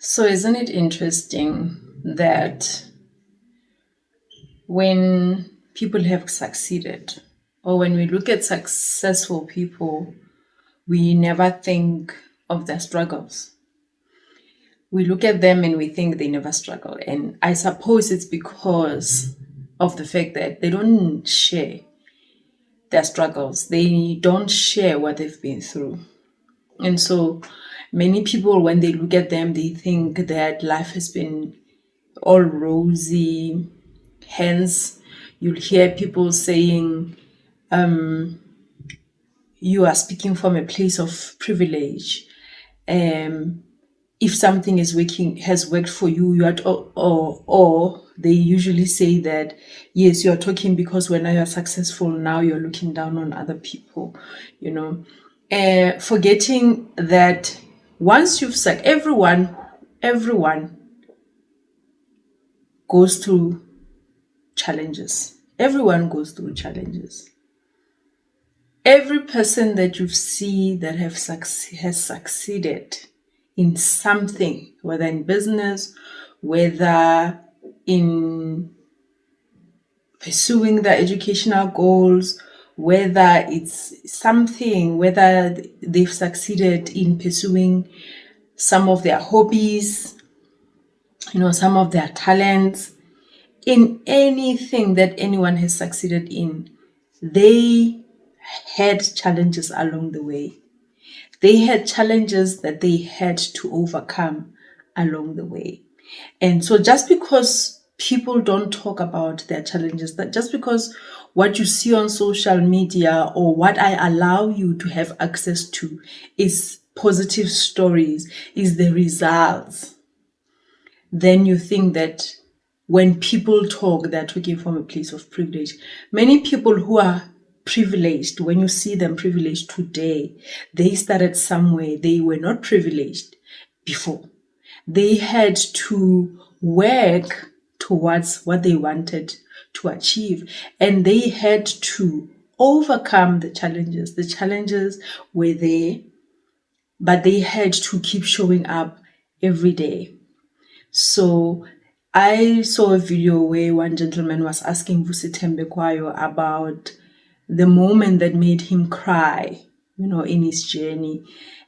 So, isn't it interesting that when people have succeeded, or when we look at successful people, we never think of their struggles? We look at them and we think they never struggle. And I suppose it's because of the fact that they don't share their struggles, they don't share what they've been through. And so many people, when they look at them, they think that life has been all rosy. Hence, you'll hear people saying, you are speaking from a place of privilege. If something has worked for you, or they usually say that, yes, you are talking because when you are successful, now you're looking down on other people, forgetting that once everyone goes through challenges. Everyone goes through challenges. Every person that you see that has succeeded in something, whether in business, whether in pursuing their educational goals, whether it's something, whether they've succeeded in pursuing some of their hobbies, some of their talents, in anything that anyone has succeeded in, they had challenges along the way. They had challenges that they had to overcome along the way. And so just because people don't talk about their challenges, that just because what you see on social media or what I allow you to have access to is positive stories, is the results, then you think that when people talk, they're talking from a place of privilege. Many people who are privileged, when you see them privileged today, they started somewhere. They were not privileged before. They had to work towards what they wanted to achieve, and they had to overcome the challenges. The challenges were there, but they had to keep showing up every day. So I saw a video where one gentleman was asking Vusi Tembekwayo about the moment that made him cry, in his journey.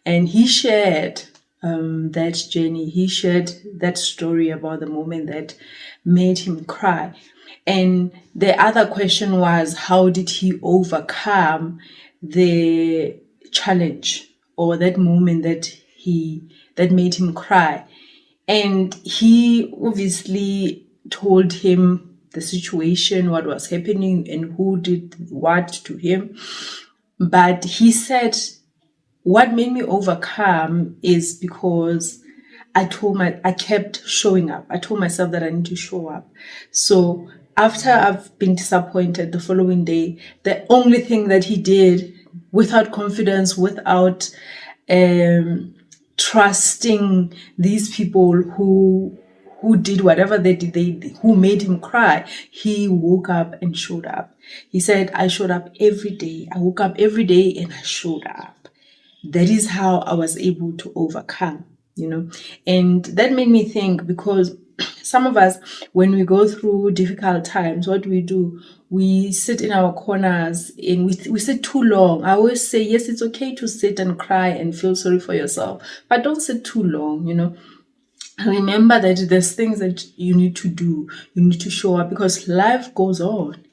And he shared that journey. He shared that story about the moment that made him cry. And the other question was, how did he overcome the challenge or that moment that made him cry? And he obviously told him the situation, what was happening, and who did what to him. But he said, what made me overcome is because I kept showing up. I told myself that I need to show up. So after I've been disappointed the following day, the only thing that he did, without confidence, without trusting these people who did whatever they did, who made him cry, he woke up and showed up. He said, I showed up every day. I woke up every day and I showed up. That is how I was able to overcome, and that made me think, because some of us, when we go through difficult times, what do? We sit in our corners and we sit too long. I always say, yes, it's okay to sit and cry and feel sorry for yourself, but don't sit too long, Remember that there's things that you need to do. You need to show up, because life goes on,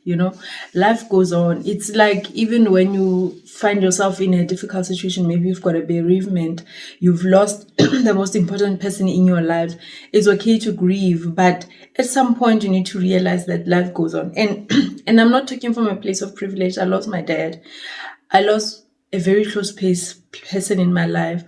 Life goes on. It's like, even when you find yourself in a difficult situation, maybe you've got a bereavement, you've lost the most important person in your life. It's okay to grieve, but at some point you need to realize that life goes on. And and I'm not talking from a place of privilege. I lost my dad. I lost a very close person in my life.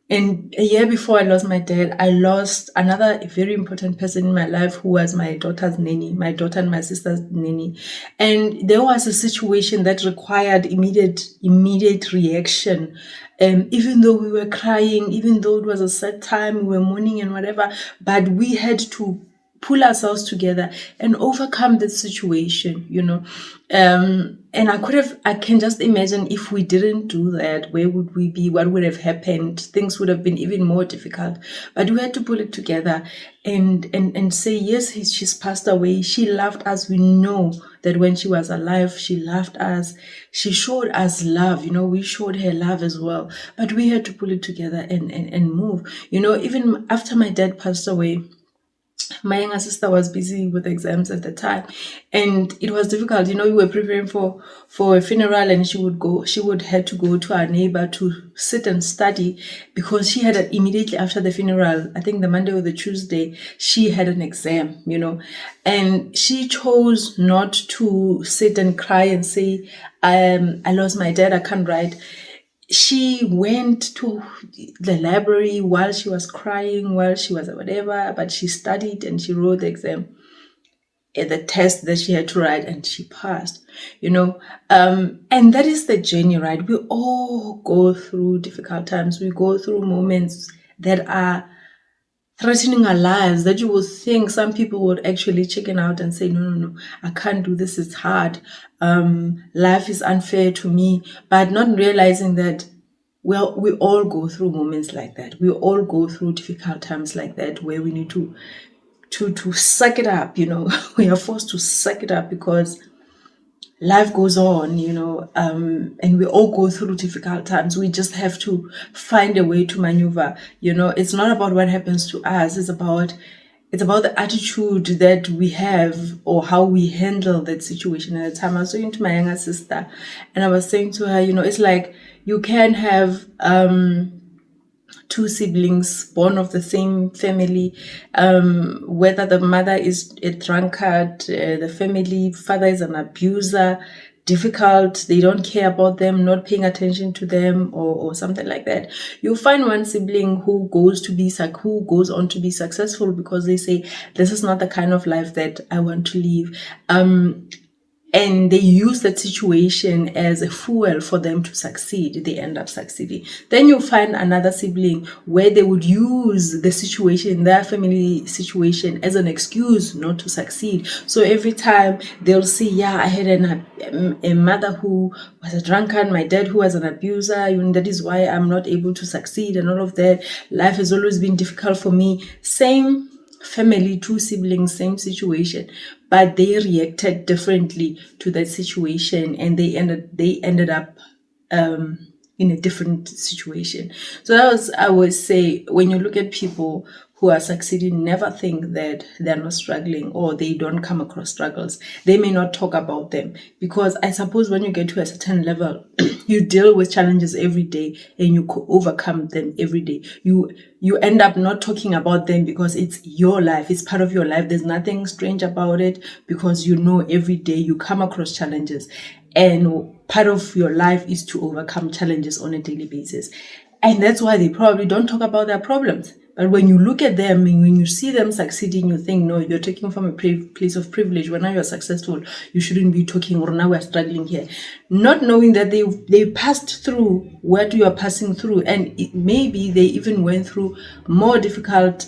And a year before I lost my dad, I lost another very important person in my life, who was my daughter's nanny, my daughter and my sister's nanny. And there was a situation that required immediate reaction. Even though we were crying, even though it was a sad time, we were mourning and whatever, but we had to pull ourselves together and overcome the situation, you know. And I can just imagine if we didn't do that, where would we be? What would have happened? Things would have been even more difficult. But we had to pull it together and say, yes, she's passed away. She loved us. We know that when she was alive, she loved us. She showed us love. You know, we showed her love as well. But we had to pull it together and move. You know, even after my dad passed away, my younger sister was busy with exams at the time, and it was difficult. You know, we were preparing for a funeral, and she would had to go to our neighbor to sit and study, because she had immediately after the funeral, I think the Monday or the Tuesday, she had an exam, you know, and she chose not to sit and cry and say, I lost my dad, I can't write. She went to the library while she was crying, while she was whatever, but she studied and she wrote the exam, the test that she had to write, and she passed, you know. And that is the journey, right? We all go through difficult times. We go through moments that are threatening our lives, that you will think some people would actually chicken out and say, no, I can't do this, it's hard. Life is unfair to me, but not realizing that, well, we all go through moments like that. We all go through difficult times like that, where we need to suck it up, you know. We are forced to suck it up because life goes on, you know, and we all go through difficult times. We just have to find a way to maneuver. You know, it's not about what happens to us. It's about the attitude that we have, or how we handle that situation at the time. I was talking to my younger sister, and I was saying to her, you know, it's like you can have two siblings born of the same family, whether the mother is a drunkard, the family father is an abuser, difficult, they don't care about them, not paying attention to them, or something like that. You'll find one sibling who goes on to be successful, because they say, this is not the kind of life that I want to live. And they use that situation as a fuel for them to succeed. They end up succeeding. Then you'll find another sibling where they would use the situation, their family situation, as an excuse not to succeed. So every time they'll say, yeah, I had a mother who was a drunkard, my dad who was an abuser, and that is why I'm not able to succeed, and all of that. Life has always been difficult for me. Same family, two siblings, same situation, but they reacted differently to that situation, and they ended up in a different situation. So that was, I would say, when you look at people who are succeeding, never think that they're not struggling or they don't come across struggles. They may not talk about them, because I suppose when you get to a certain level, you deal with challenges every day and you overcome them every day. You end up not talking about them because it's your life. It's part of your life. There's nothing strange about it, because you know every day you come across challenges, and part of your life is to overcome challenges on a daily basis. And that's why they probably don't talk about their problems. But when you look at them and when you see them succeeding, you think, no, you're taking from a place of privilege. When now you're successful, you shouldn't be talking, or now we're struggling here. Not knowing that they passed through what you are passing through. And maybe they even went through more difficult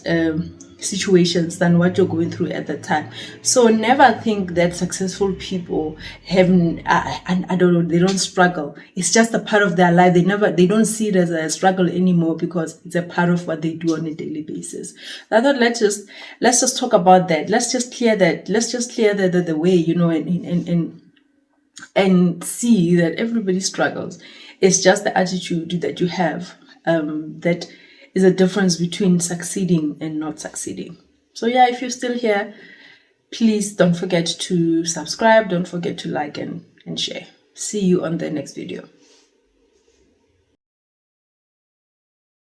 situations than what you're going through at the time. So never think that successful people haven't, I don't know, they don't struggle. It's just a part of their life. They don't see it as a struggle anymore, because it's a part of what they do on a daily basis. I thought let's just talk about that. Let's just clear that. Let's just clear the way, you know, and see that everybody struggles. It's just the attitude that you have that is a difference between succeeding and not succeeding. So yeah, if you're still here, please don't forget to subscribe. Don't forget to like and share. See you on the next video.